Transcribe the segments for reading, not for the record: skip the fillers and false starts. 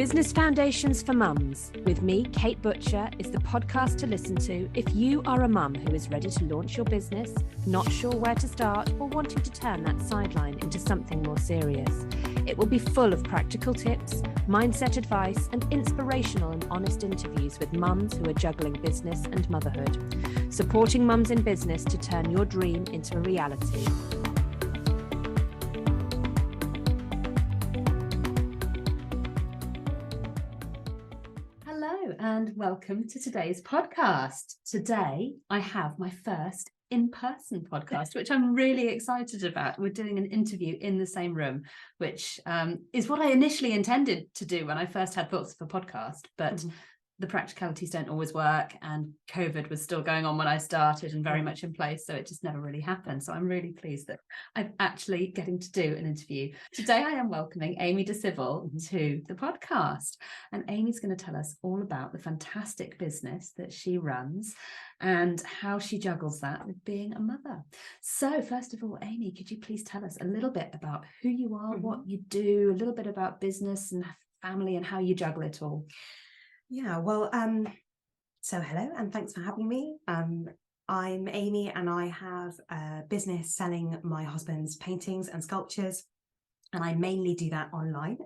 Business Foundations for Mums, with me, Kate Butcher, is the podcast to listen to if you are a mum who is ready to launch your business, not sure where to start, or wanting to turn that sideline into something more serious. It will be full of practical tips, mindset advice, and inspirational and honest interviews with mums who are juggling business and motherhood, supporting mums in business to turn your dream into a reality. And welcome to today's podcast. Today, I have my first in-person podcast, which I'm really excited about. We're doing an interview in the same room, which is what I initially intended to do when I first had thoughts of a podcast, but the practicalities don't always work, and COVID was still going on when I started and very much in place, so it just never really happened. So I'm really pleased that I'm actually getting to do an interview. Today I am welcoming Amy De Sybel to the podcast, and Amy's going to tell us all about the fantastic business that she runs and how she juggles that with being a mother. So first of all, Amy, could you please tell us a little bit about who you are, what you do, a little bit about business and family and how you juggle it all? Yeah, well, so hello and thanks for having me. I'm Amy and I have a business selling my husband's paintings and sculptures, and I mainly do that online,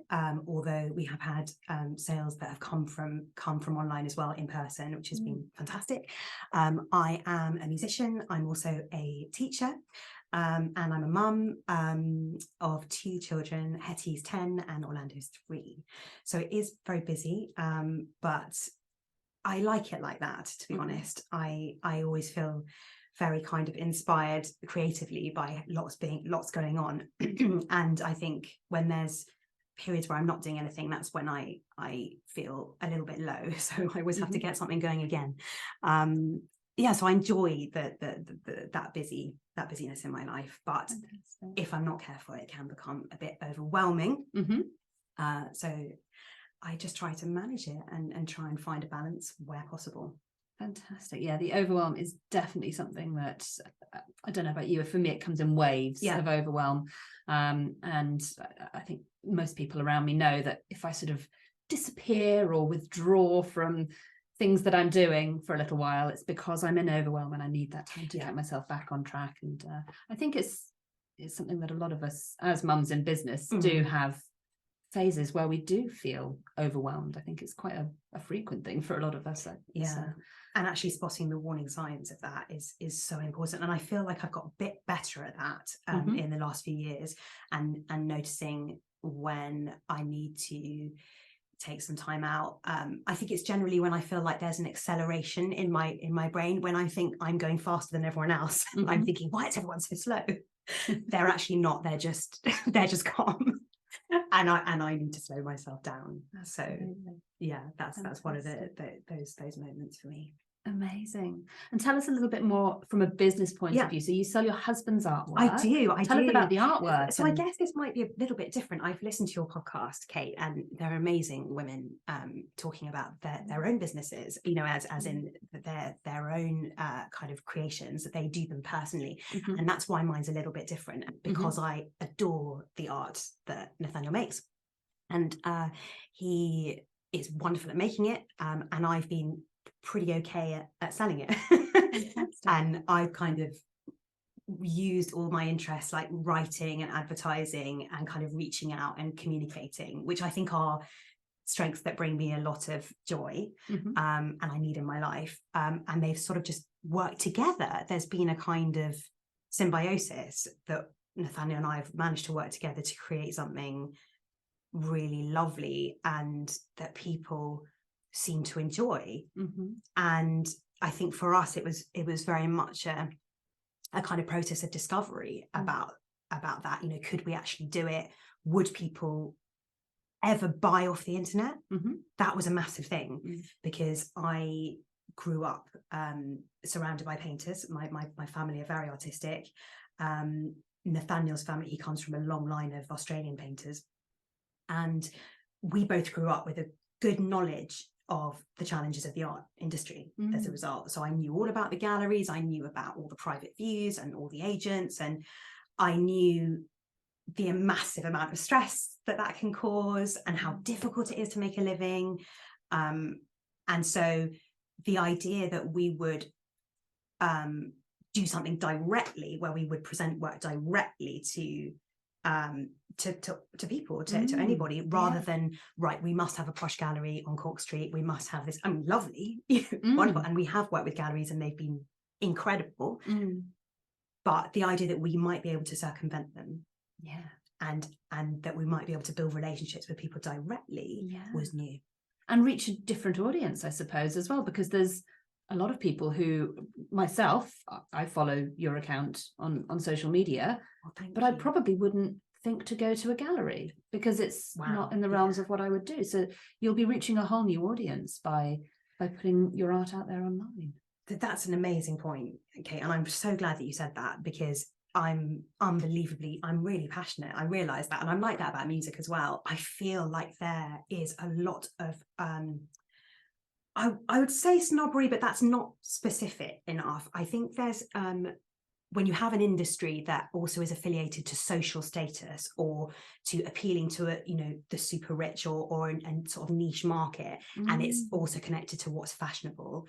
although we have had sales that have come from online as well, in person, which has been fantastic. I am a musician. I'm also a teacher. And I'm a mum of two children. Hetty's 10 and Orlando's 3. So it is very busy, but I like it like that, to be honest. I always feel very kind of inspired creatively by lots going on. And I think when there's periods where I'm not doing anything, that's when I feel a little bit low. So I always have to get something going again. Yeah, so I enjoy that busyness in my life, but if I'm not careful, it can become a bit overwhelming. So I just try to manage it and try and find a balance where possible. Fantastic. Yeah, the overwhelm is definitely something that, I don't know about you, for me it comes in waves of overwhelm. And I think most people around me know that if I sort of disappear or withdraw from things that I'm doing for a little while, it's because I'm in overwhelm and I need that time to get myself back on track. And I think it's something that a lot of us as mums in business do have phases where we do feel overwhelmed. I think it's quite a frequent thing for a lot of us. And actually spotting the warning signs of that is so important. And I feel like I've got a bit better at that in the last few years, and noticing when I need to take some time out. I think it's generally when I feel like there's an acceleration in my brain, when I think I'm going faster than everyone else. I'm thinking, why is everyone so slow? They're actually not. They're just calm. And I need to slow myself down. So yeah, that's one of those moments for me. Amazing. And tell us a little bit more from a business point of view. So you sell your husband's artwork. I do. Tell us about the artwork. So I guess this might be a little bit different. I've listened to your podcast, Kate, and they're amazing women talking about their own businesses, you know, as in their own kind of creations, that they do them personally. And that's why mine's a little bit different, because I adore the art that Nathaniel makes. And he is wonderful at making it. And I've been pretty okay at selling it. And I've kind of used all my interests, like writing and advertising and kind of reaching out and communicating, which I think are strengths that bring me a lot of joy and I need in my life. And they've sort of just worked together. There's been a kind of symbiosis that Nathaniel and I have managed to work together to create something really lovely and that people seem to enjoy. And I think for us it was very much a kind of process of discovery about that. You know, could we actually do it? Would people ever buy off the internet? That was a massive thing, because I grew up surrounded by painters. My family are very artistic. Nathaniel's family, he comes from a long line of Australian painters, and we both grew up with a good knowledge of the challenges of the art industry as a result. So I knew all about the galleries, I knew about all the private views and all the agents, and I knew the massive amount of stress that can cause, and how difficult it is to make a living. And so the idea that we would do something directly, where we would present work directly to people, to anybody, rather than, right, we must have a posh gallery on Cork Street, we must have this, I mean, lovely, wonderful, and we have worked with galleries and they've been incredible, but the idea that we might be able to circumvent them, and that we might be able to build relationships with people directly, was new. And reach a different audience, I suppose, as well, because there's a lot of people who, myself, I follow your account on social media, but I probably wouldn't think to go to a gallery because it's not in the realms of what I would do. So you'll be reaching a whole new audience by putting your art out there online. That's an amazing point, Kate, and I'm so glad that you said that, because I'm really passionate. I realise that, and I'm like that about music as well. I feel like there is a lot of I would say snobbery, but that's not specific enough. I think there's when you have an industry that also is affiliated to social status, or to appealing to the super rich, or a sort of niche market, and it's also connected to what's fashionable.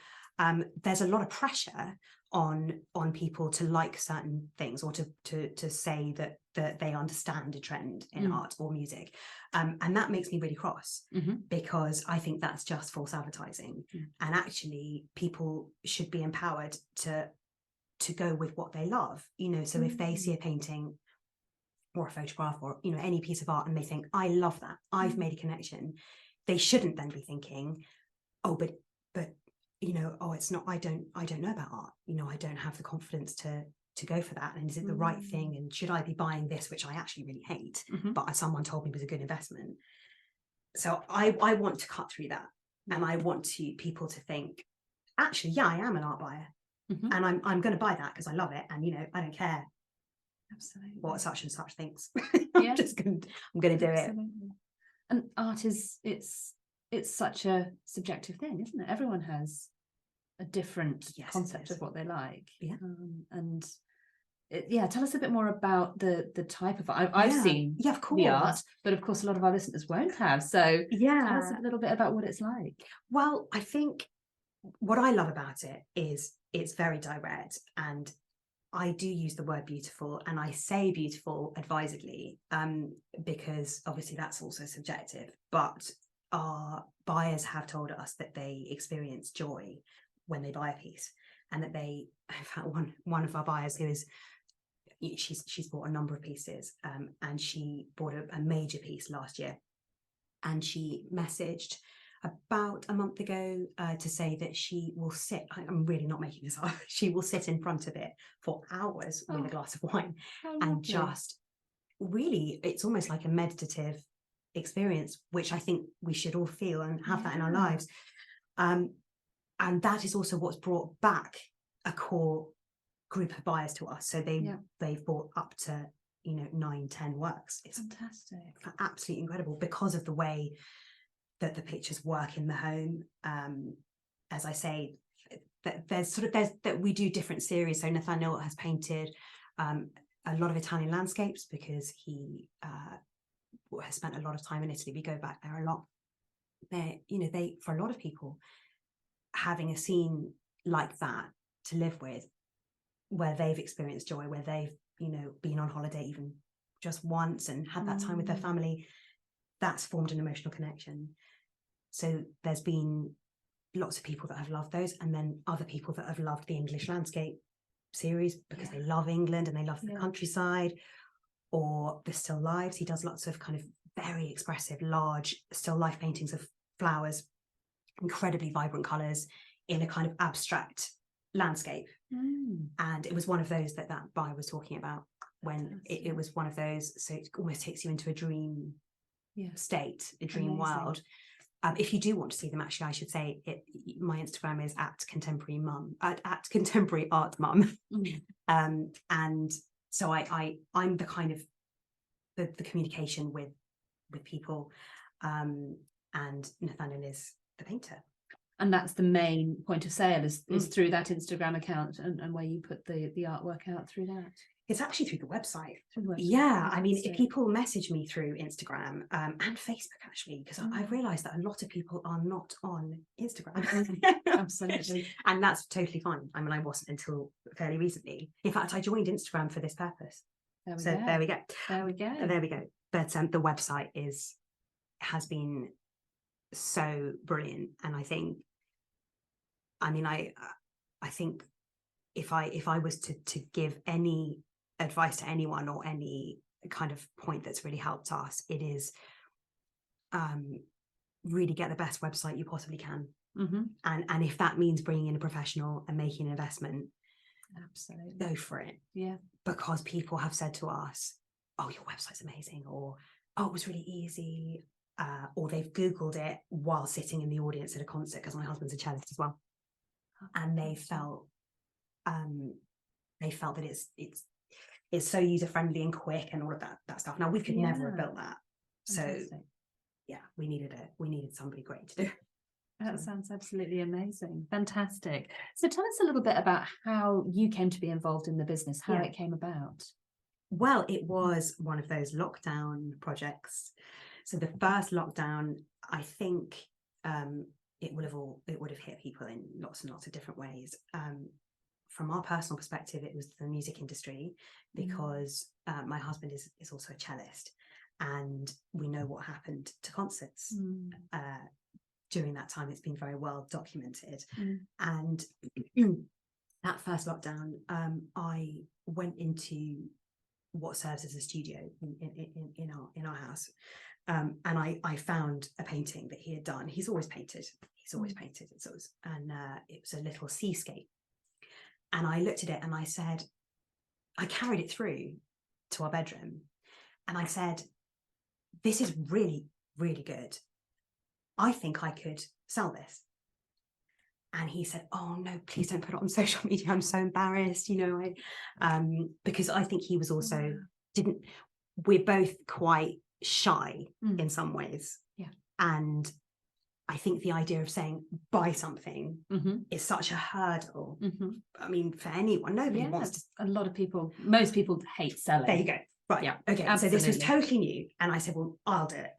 There's a lot of pressure on people to like certain things, or to say that they understand a trend in art or music, and that makes me really cross, because I think that's just false advertising, and actually people should be empowered to go with what they love, so if they see a painting or a photograph, or any piece of art, and they think, I love that, I've made a connection, they shouldn't then be thinking, oh, but oh, it's not, I don't know about art, I don't have the confidence to go for that, and is it the right thing, and should I be buying this, which I actually really hate, but someone told me was a good investment. So I want to cut through that, and I want people to think, actually, yeah, I am an art buyer, and I'm going to buy that because I love it, and I don't care what such and such thinks. I'm going to do it. And art it's such a subjective thing, isn't it? Everyone has a different concept of what they like. And tell us a bit more about the type of art. I've seen of course. the art, but of course a lot of our listeners won't have, so tell us a little bit about what it's like. Well, I think what I love about it is it's very direct, and I do use the word beautiful, and I say beautiful advisedly, because obviously that's also subjective, but our buyers have told us that they experience joy when they buy a piece, and that they, in fact, one of our buyers, who is, she's bought a number of pieces, and she bought a major piece last year, and she messaged about a month ago to say that she will sit, I'm really not making this up, she will sit in front of it for hours with a glass of wine, and just really, it's almost like a meditative experience, which I think we should all feel and have that in our lives. And that is also what's brought back a core group of buyers to us. So they've bought up to 9-10 works. It's fantastic, absolutely incredible, because of the way that the pictures work in the home. As I say, that we do different series. So Nathaniel has painted a lot of Italian landscapes, because he has spent a lot of time in Italy. We go back there a lot. They for a lot of people, having a scene like that to live with, where they've experienced joy, where they've been on holiday even just once and had that time with their family, that's formed an emotional connection. So there's been lots of people that have loved those, and then other people that have loved the English landscape series, because they love England and they love the countryside, or the still lifes. He does lots of kind of very expressive, large still life paintings of flowers, incredibly vibrant colours in a kind of abstract landscape. And it was one of those that buyer was talking about, when it was one of those, so it almost takes you into a dream state, a dream world. If you do want to see them, actually, I should say my Instagram is at contemporary art mum. And so I'm the kind of the communication with people, and Nathaniel is the painter. And that's the main point of sale is through that Instagram account, and where you put the artwork out through that. It's actually through the website. Yeah, yeah, I mean, if people message me through Instagram and Facebook, actually, because I've realised that a lot of people are not on Instagram. Absolutely. And that's totally fine. I mean, I wasn't until fairly recently. In fact, I joined Instagram for this purpose. There we go. But the website has been so brilliant. And I think, I think if I was to give any advice to anyone, or any kind of point that's really helped us, it is really get the best website you possibly can. And if that means bringing in a professional and making an investment, absolutely go for it. Yeah, because people have said to us, oh, your website's amazing, or oh, it was really easy, or they've Googled it while sitting in the audience at a concert, because my husband's a cellist as well. And they felt that it's so user-friendly and quick and all of that stuff. Now, we could never have built that. Fantastic. So yeah, we needed somebody great to do. That sounds absolutely amazing. Fantastic. So tell us a little bit about how you came to be involved in the business, how it came about. Well, it was one of those lockdown projects. So the first lockdown, I think it would have hit people in lots and lots of different ways. From our personal perspective, it was the music industry, because my husband is also a cellist, and we know what happened to concerts during that time. It's been very well documented. And that first lockdown, I went into what serves as a studio in our house, and I found a painting that he had done. He's always painted. It was a little seascape. And I looked at it and I said, I carried it through to our bedroom, and I said, this is really, really good. I think I could sell this. And he said, oh no, please don't put it on social media. I'm so embarrassed, because I think he was also we're both quite shy in some ways. Yeah. And I think the idea of saying buy something is such a hurdle. I mean, for anyone, nobody wants to. A lot of people, most people hate selling. There you go. Right. Yeah. Okay. Absolutely. So this was totally new. And I said, well, I'll do it.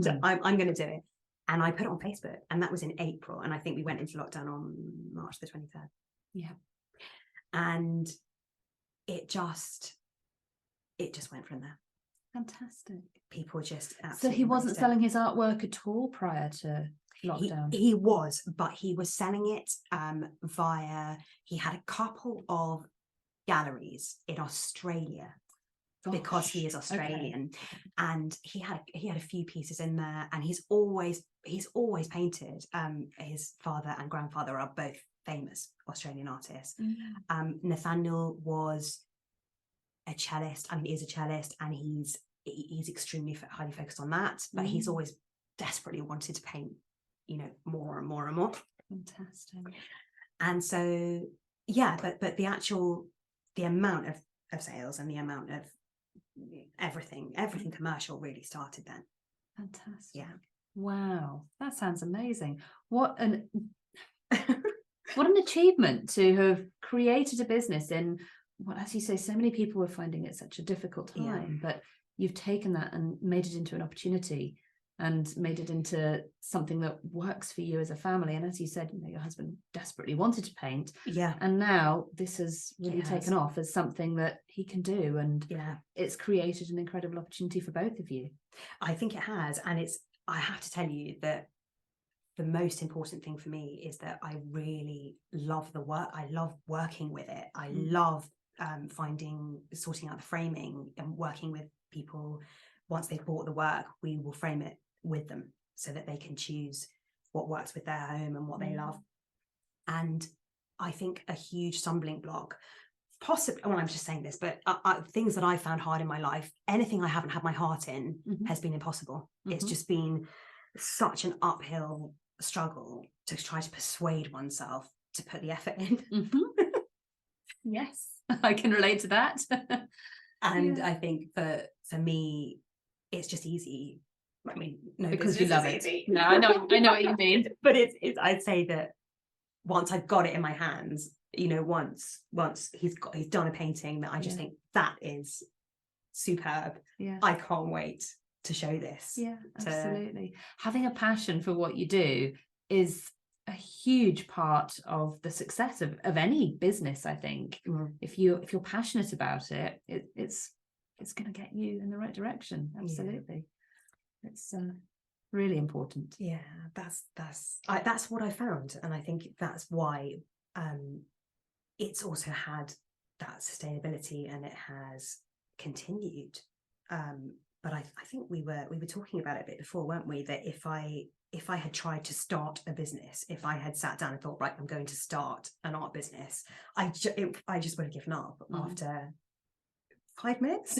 So I'm going to do it. And I put it on Facebook, and that was in April. And I think we went into lockdown on March the 23rd. Yeah. And it just went from there. Fantastic. People just so he wasn't selling his artwork at all prior to lockdown? He was, but he was selling it he had a couple of galleries in Australia. Because he is Australian, and he had a few pieces in there, and he's always painted. His father and grandfather are both famous Australian artists. Nathaniel was a cellist. I mean, is a cellist, and he's extremely highly focused on that. But he's always desperately wanted to paint, more and more and more. Fantastic. And so, yeah, but the amount of sales and the amount of everything commercial really started then. Fantastic. Yeah. Wow, that sounds amazing. What an achievement to have created a business in what, as you say, so many people were finding it such a difficult time, but you've taken that and made it into an opportunity and made it into something that works for you as a family. And as you said, your husband desperately wanted to paint. Yeah. And now this has really taken off as something that he can do. And it's created an incredible opportunity for both of you. I think it has. And I have to tell you that the most important thing for me is that I really love the work. I love working with it. I love sorting out the framing and working with people. Once they've bought the work, we will frame it with them so that they can choose what works with their home and what they love. And I think a huge stumbling block, possibly, well, I'm just saying this, but things that I found hard in my life, anything I haven't had my heart in has been impossible. It's just been such an uphill struggle to try to persuade oneself to put the effort in. Yes, I can relate to that. And I think for me, it's just easy I mean, no, because you love it. easy. No, I know what you mean. But it's I'd say that once I've got it in my hands, you know, once he's done a painting that I just think that is superb. Yeah. I can't wait to show this. Yeah, absolutely. Having a passion for what you do is a huge part of the success of any business, I think. If you're passionate about it, it's going to get you in the right direction. Absolutely. Yeah. It's really important. Yeah, that's what I found, and I think that's why it's also had that sustainability, and it has continued. But I think we were talking about it a bit before, weren't we? That if I had tried to start a business, if I had sat down and thought, right, I'm going to start an art business, I just would have given up after 5 minutes,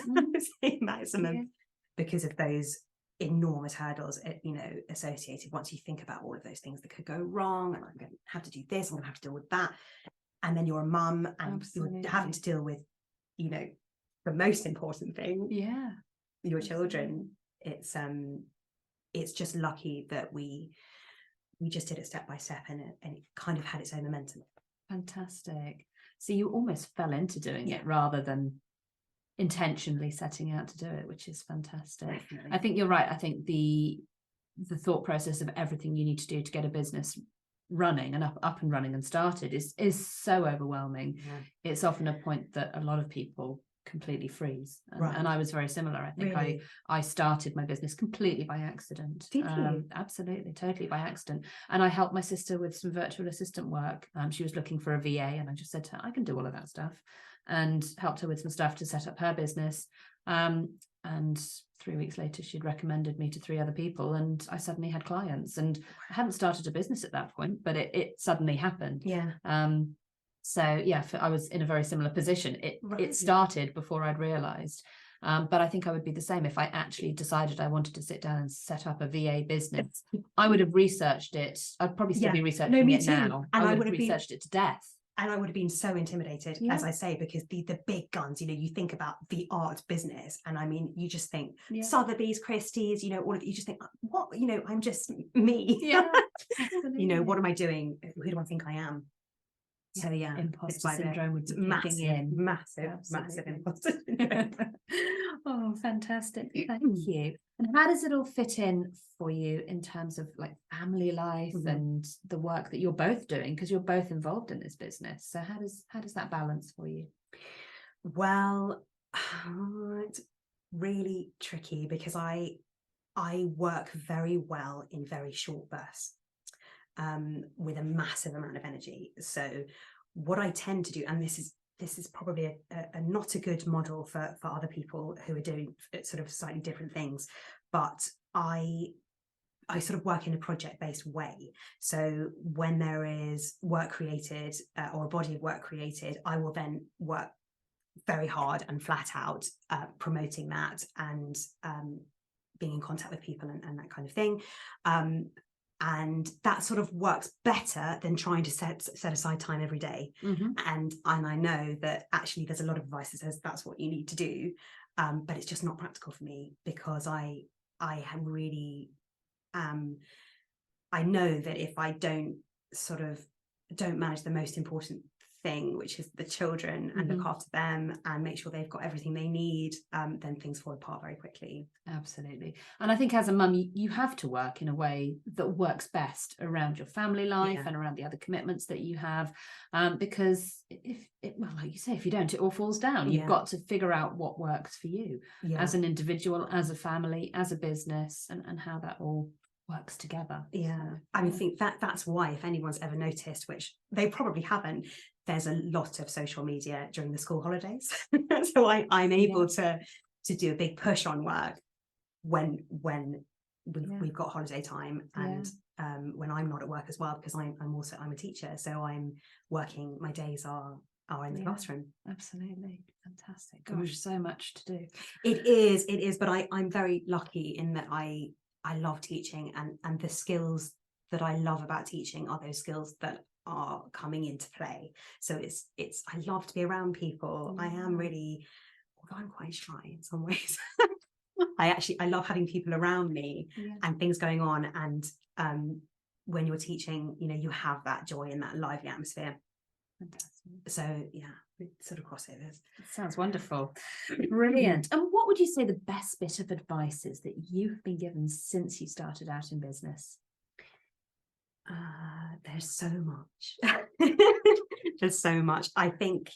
maximum, because of those enormous hurdles, you know, associated. Once you think about all of those things that could go wrong, and I'm going to have to do this, I'm going to have to deal with that, and then you're a mum, and you're having to deal with, you know, the most important thing, your children. It's just lucky that we just did it step by step, and it kind of had its own momentum. Fantastic. So you almost fell into doing it rather than intentionally setting out to do it, which is fantastic. Definitely. I think you're right. I think the thought process of everything you need to do to get a business running and up and running and started is so overwhelming. It's often a point that a lot of people completely freeze, and I was very similar. I think really? I started my business completely by accident. Did you? Absolutely, totally by accident. And I helped my sister with some virtual assistant work. She was looking for a VA, and I just said to her, I can do all of that stuff, and helped her with some stuff to set up her business. And 3 weeks later, she'd recommended me to 3 other people, and I suddenly had clients. And I hadn't started a business at that point, but it suddenly happened. So yeah, I was in a very similar position. It started before I'd realized. But I think I would be the same if I actually decided I wanted to sit down and set up a VA business. I would have researched it. I'd probably still be researching it now. And I would have researched it to death. And I would have been so intimidated, as I say, because the big guns, you know, you think about the art business, and I mean, you just think Sotheby's, Christie's, you know, all of it. You just think, what, you know, I'm just me. You know, what am I doing? Who do I think I am? So imposter syndrome would be kicking in. Massive imposter syndrome. Oh, fantastic. Thank you. And how does it all fit in for you in terms of like family life and the work that you're both doing, because you're both involved in this business? So how does that balance for you? Well, it's really tricky, because I work very well in very short bursts, with a massive amount of energy. So what I tend to do, and this is probably a not a good model for other people who are doing sort of slightly different things, but I sort of work in a project-based way. So when there is work created, or a body of work created, I will then work very hard and flat out promoting that, and being in contact with people and that kind of thing. And that sort of works better than trying to set aside time every day. And I know that actually there's a lot of advice that says that's what you need to do, but it's just not practical for me, because I have really I know that if I don't manage the most important thing, which is the children, and look after them and make sure they've got everything they need, then things fall apart very quickly. Absolutely. And I think as a mum, you have to work in a way that works best around your family life and around the other commitments that you have, because like you say, if you don't, it all falls down. You've got to figure out what works for you as an individual, as a family, as a business, and how that all works together. I think that's why, if anyone's ever noticed, which they probably haven't, there's a lot of social media during the school holidays. So I'm able to do a big push on work when we've got holiday time, and when I'm not at work as well, because I'm a teacher, so I'm working, my days are in the classroom. Absolutely. Fantastic. Gosh, so much to do. It is, but I'm very lucky in that I love teaching, and the skills that I love about teaching are those skills that are coming into play. So it's I love to be around people. I am really, although I'm quite shy in some ways, I love having people around me and things going on. And when you're teaching, you know, you have that joy in that lively atmosphere. Fantastic. So yeah, sort of crossovers. It sounds wonderful. Brilliant. And what would you say the best bit of advice is that you've been given since you started out in business? There's so much. There's so much. I think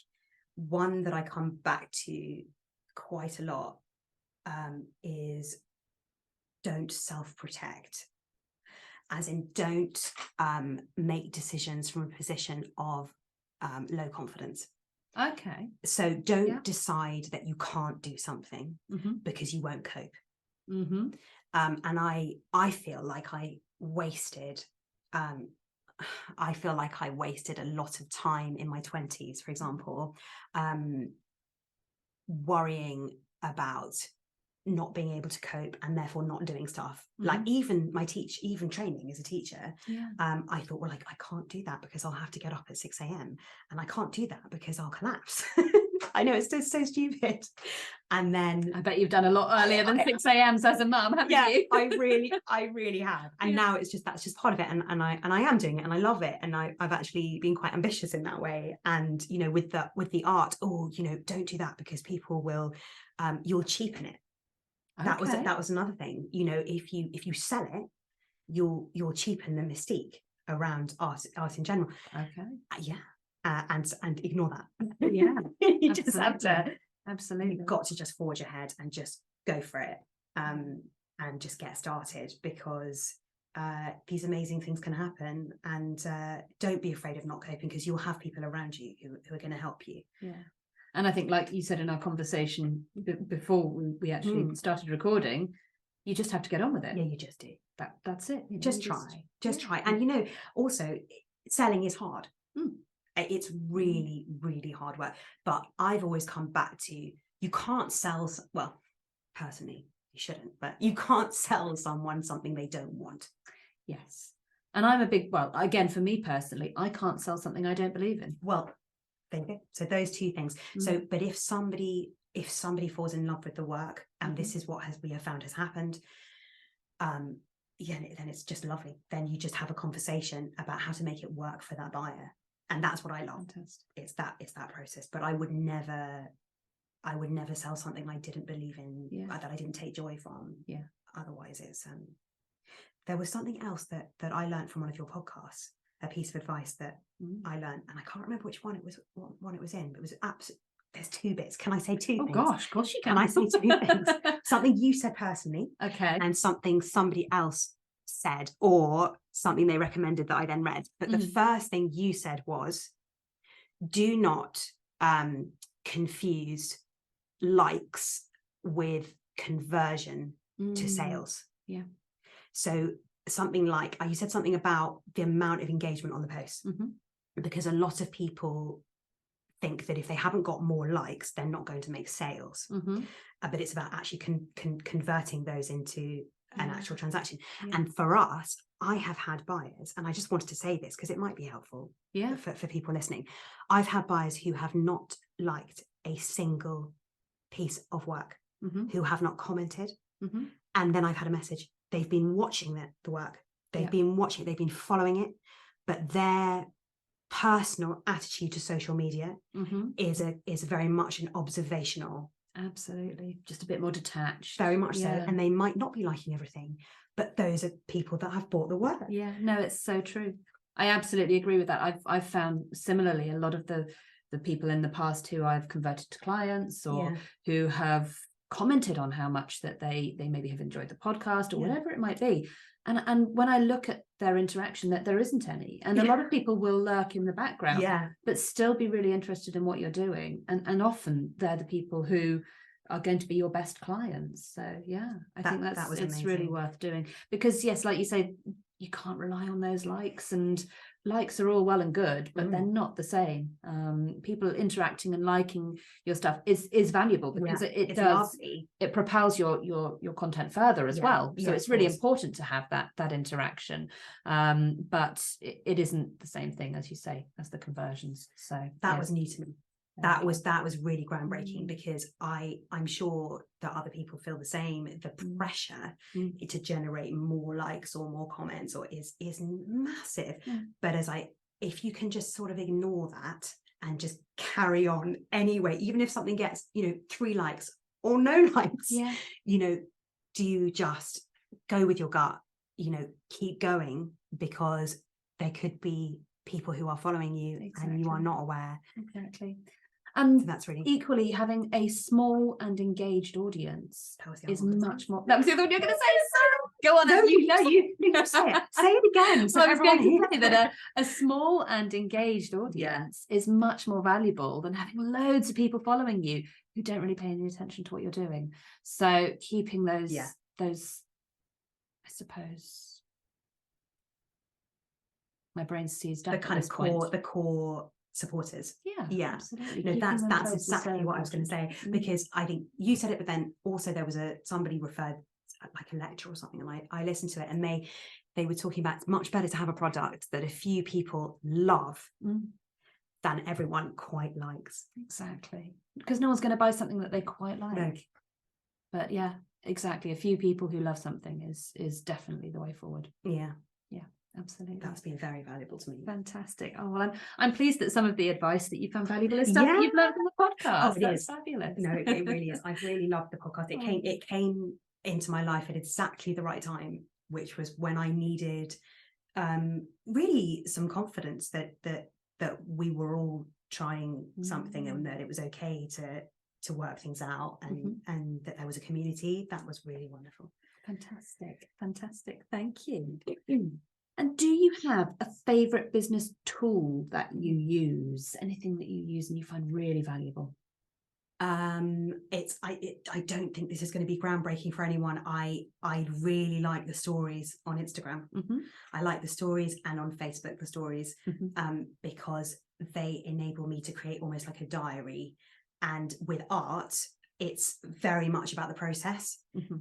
one that I come back to quite a lot is don't self-protect. As in, don't make decisions from a position of low confidence. Okay. So don't decide that you can't do something because you won't cope. And I feel like I wasted a lot of time in my 20s, for example, worrying about not being able to cope and therefore not doing stuff. Like even training as a teacher, I thought, well, like, I can't do that because I'll have to get up at 6 a.m. and I can't do that because I'll collapse. I know, it's so stupid. And then I bet you've done a lot earlier than 6 a.m. as a mum, haven't you? I really have. And now it's just, that's just part of it. And I am doing it and I love it. And I've actually been quite ambitious in that way. And, you know, with the art, you know, don't do that because people will, you'll cheapen it. That was another thing. You know, if you sell it, you'll cheapen the mystique around art in general. Okay. And ignore that. Yeah. You just have to. Absolutely. You've got to just forge ahead and just go for it. And just get started, because these amazing things can happen. And don't be afraid of not coping, because you'll have people around you who are going to help you. Yeah. And I think, like you said in our conversation before we actually started recording, you just have to get on with it. Yeah, you just do. That's it. You know, just try. And, you know, also, selling is hard. It's really, really hard work. But I've always come back to, you can't sell, well, personally, you shouldn't, but you can't sell someone something they don't want. Yes. And I'm a big, well, again, for me personally, I can't sell something I don't believe in. Well, so those two things. So, but if somebody falls in love with the work, and this is what we have found has happened, then it's just lovely. Then you just have a conversation about how to make it work for that buyer. And that's what I love. Fantastic. It's that process. But I would never sell something I didn't believe in, that I didn't take joy from. Yeah. Otherwise it's there was something else that I learned from one of your podcasts, a piece of advice that I learned, and I can't remember which one it was, in, but it was absolutely, there's two bits. Can I say two things? Gosh, of course you can. Can I say two things? Something you said personally. Okay. And something somebody else said, or something they recommended that I then read. But the first thing you said was, do not confuse likes with conversion to sales. Yeah. So something like, you said something about the amount of engagement on the post, because a lot of people think that if they haven't got more likes, they're not going to make sales. But it's about actually converting those into an actual transaction. And for us, I have had buyers, and I just wanted to say this because it might be helpful for people listening. I've had buyers who have not liked a single piece of work, who have not commented. And then I've had a message. They've been watching the work. They've been watching it. They've been following it. But their personal attitude to social media is very much an observational. Absolutely. Just a bit more detached. Very much so. And they might not be liking everything, but those are people that have bought the work. Yeah, no, it's so true. I absolutely agree with that. I've found similarly a lot of the people in the past who I've converted to clients, or who have commented on how much that they maybe have enjoyed the podcast or whatever it might be. And when I look at their interaction, that there isn't any. And a lot of people will lurk in the background, but still be really interested in what you're doing. And often they're the people who are going to be your best clients. So I think it's amazing. Really worth doing, because yes, like you say, you can't rely on those likes, and likes are all well and good, but they're not the same. People interacting and liking your stuff is valuable, because it propels your content further as well. So it's really important to have that interaction. But it isn't the same thing, as you say, as the conversions. So that was new to me. that was really groundbreaking, because I'm sure that other people feel the same. The pressure to generate more likes or more comments or is massive. But if you can just sort of ignore that and just carry on anyway, even if something gets 3 likes or no likes, do you just go with your gut, keep going, because there could be people who are following you and you are not aware. Exactly. And so that's really equally, having a small and engaged audience is much more. That was the other one you're going to say. Go on, no, you say it. Say it again. So I was going to say that a small and engaged audience is much more valuable than having loads of people following you who don't really pay any attention to what you're doing. So keeping those, I suppose, my brain seized up. The kind of core supporters. Yeah, absolutely. No, that's exactly what I was going to say, because I think you said it, but then also there was somebody referred, like a lecture or something, and I listened to it, and they were talking about it's much better to have a product that a few people love than everyone quite likes. Exactly, because no one's going to buy something that they quite like. No. But yeah, exactly, a few people who love something is definitely the way forward. Yeah, absolutely. That's been very valuable to me. Fantastic. Oh, well, I'm pleased that some of the advice that you found valuable is stuff that you've learned from the podcast. Oh, it is fabulous. No, it really is. I've really loved the podcast. It came into my life at exactly the right time, which was when I needed really some confidence that we were all trying something, and that it was okay to work things out, and that there was a community. That was really wonderful. Fantastic. Thank you. And do you have a favorite business tool that you use? Anything that you use and you find really valuable? I don't think this is going to be groundbreaking for anyone. I really like the stories on Instagram. I like the stories, and on Facebook the stories, because they enable me to create almost like a diary. And with art, it's very much about the process,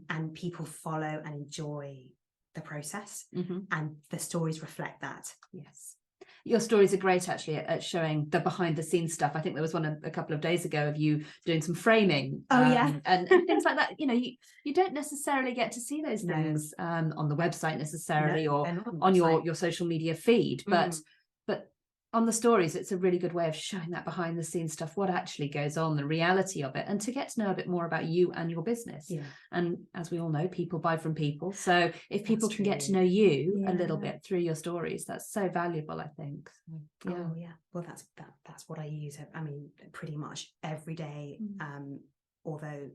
and people follow and enjoy the process, and the stories reflect that. Yes, your stories are great actually at showing the behind the scenes stuff. I think there was one a couple of days ago of you doing some framing and things like that. You don't necessarily get to see those things on the website necessarily, or on your social media feed, but on the stories, it's a really good way of showing that behind the scenes stuff, what actually goes on, the reality of it, and to get to know a bit more about you and your business. And as we all know, people buy from people. So if people can get to know you a little bit through your stories, that's so valuable, I think. Well, that's what I use. I mean, pretty much every day, although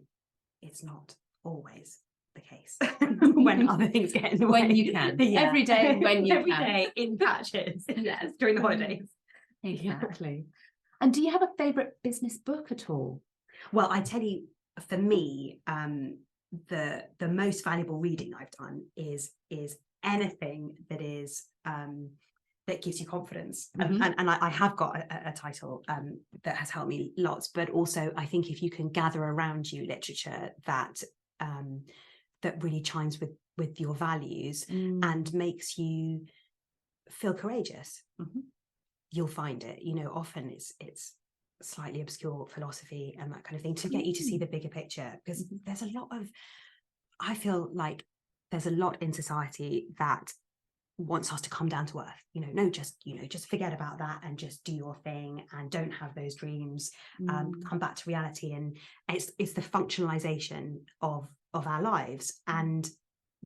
it's not always the case when other things get in the way. When you can. Every day when you every can. Every day in patches. Yes, during the holidays. Exactly. And do you have a favourite business book at all? Well, I tell you, for me, the most valuable reading I've done is anything that is that gives you confidence. And I have got a title that has helped me lots, but also I think if you can gather around you literature that that really chimes with your values and makes you feel courageous, you'll find it. Often it's slightly obscure philosophy and that kind of thing to get you to see the bigger picture, because there's a lot of, I feel like there's a lot in society that wants us to come down to earth, just forget about that and just do your thing and don't have those dreams, come back to reality. And it's the functionalization of our lives, and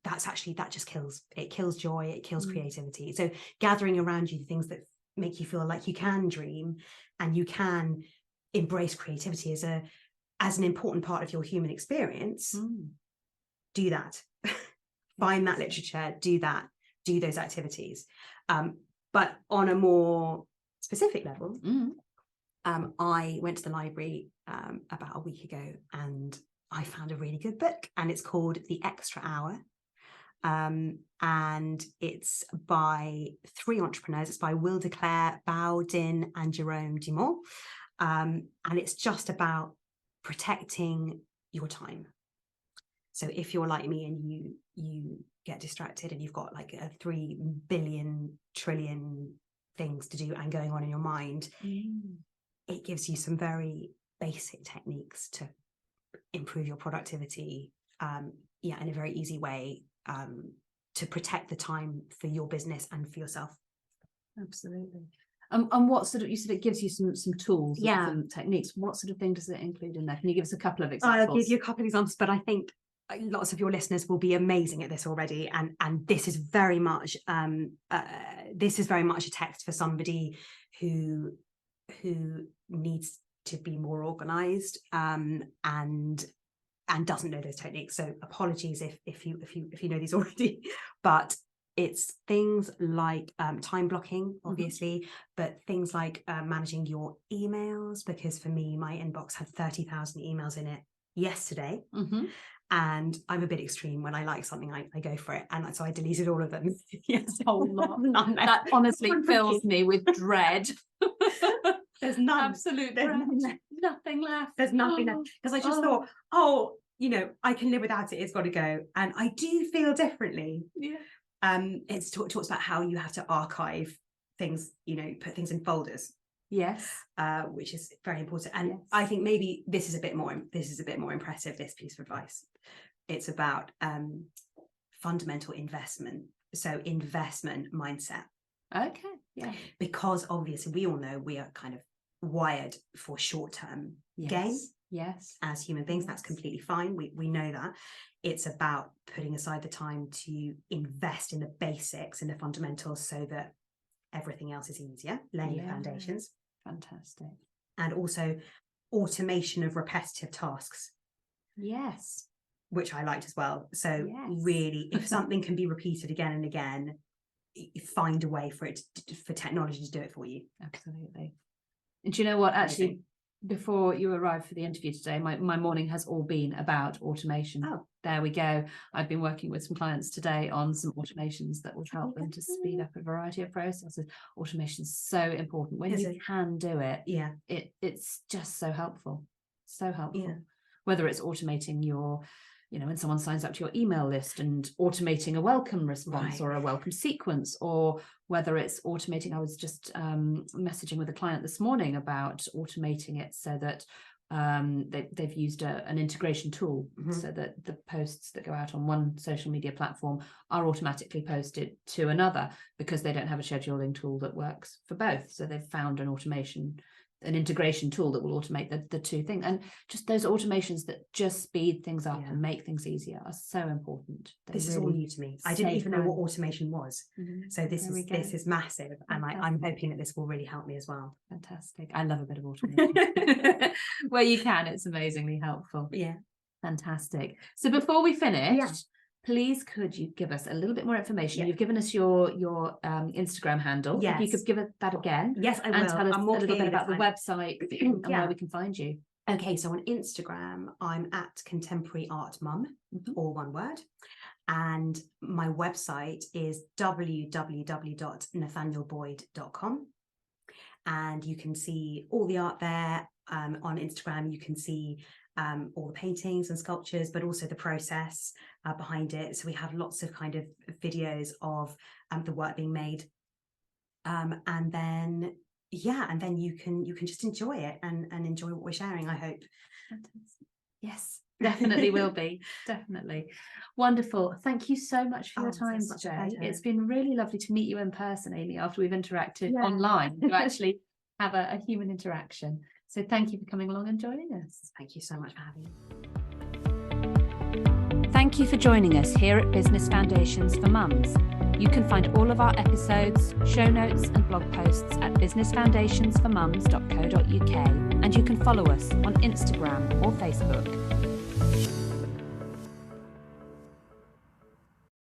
that just kills joy, it kills creativity. So gathering around you the things that make you feel like you can dream and you can embrace creativity as an important part of your human experience, do that. Find that literature, do those activities. But on a more specific level, I went to the library about a week ago, and I found a really good book, and it's called The Extra Hour. And it's by 3 entrepreneurs. It's by Will DeClaire, Bao Din, and Jerome Dumont. And it's just about protecting your time. So if you're like me and you get distracted and you've got like a 3 billion trillion things to do and going on in your mind, it gives you some very basic techniques to improve your productivity, in a very easy way, to protect the time for your business and for yourself. Absolutely. And what sort of, you said it gives you some tools, Yeah, some techniques. What sort of thing does it include in there? Can you give us a couple of examples? I'll give you a couple of examples, but I think lots of your listeners will be amazing at this already, and this is very much a text for somebody who needs to be more organized, and doesn't know those techniques. So apologies if you know these already, but it's things like time blocking, obviously, but things like managing your emails, because for me, my inbox had 30,000 emails in it yesterday. And I'm a bit extreme. When I like something, I go for it. And so I deleted all of them. Yes, a whole lot. That honestly fills me with dread. There's none. Absolute There's nothing left. There's nothing left. Because I just thought, I can live without it. It's got to go. And I do feel differently. Yeah. It talks about how you have to archive things, put things in folders. Yes. Which is very important. And yes. I think maybe this is a bit more impressive, this piece of advice. It's about fundamental investment. So investment mindset. Okay. Yeah. Because obviously we all know we are kind of wired for short-term gain. Yes. As human beings, that's completely fine. We know that. It's about putting aside the time to invest in the basics and the fundamentals so that everything else is easier, laying the foundations. Fantastic. And also automation of repetitive tasks. Yes. Which I liked as well. So really, if something can be repeated again and again, find a way for technology to do it for you. Absolutely. And do you know what, actually, before you arrived for the interview today, my morning has all been about automation. Oh, there we go. I've been working with some clients today on some automations that will help them to speed up a variety of processes. Automation is so important. When you can do it, it's just so helpful. So helpful. Yeah. Whether it's automating your, when someone signs up to your email list and automating a welcome response or a welcome sequence, or whether it's automating, I was just messaging with a client this morning about automating it so that they've used an integration tool so that the posts that go out on one social media platform are automatically posted to another, because they don't have a scheduling tool that works for both. So they've found an integration tool that will automate the two things. And just those automations that just speed things up and make things easier are so important. This is all new to me. I didn't even know what automation was. So this is massive. And I'm hoping that this will really help me as well. Fantastic. I love a bit of automation. Where you can, it's amazingly helpful. Yeah. Fantastic. So before we finish, please could you give us a little bit more information? You've given us your Instagram handle. Yes. If you could give it that again. Yes, I will. And tell us a little bit about the website and where we can find you. Okay, so on Instagram, I'm at Contemporary Art Mum, all one word. And my website is www.nathanielboyd.com. And you can see all the art there. On Instagram, you can see all the paintings and sculptures, but also the process behind it. So we have lots of kind of videos of the work being made, and then you can just enjoy it and enjoy what we're sharing, I hope. Fantastic. Yes, definitely will be. Definitely. Wonderful. Thank you so much for your time today. It's been really lovely to meet you in person, Amy, after we've interacted online, to actually have a human interaction. So thank you for coming along and joining us. Thank you so much for having me. Thank you for joining us here at Business Foundations for Mums. You can find all of our episodes, show notes and blog posts at businessfoundationsformums.co.uk, and you can follow us on Instagram or Facebook.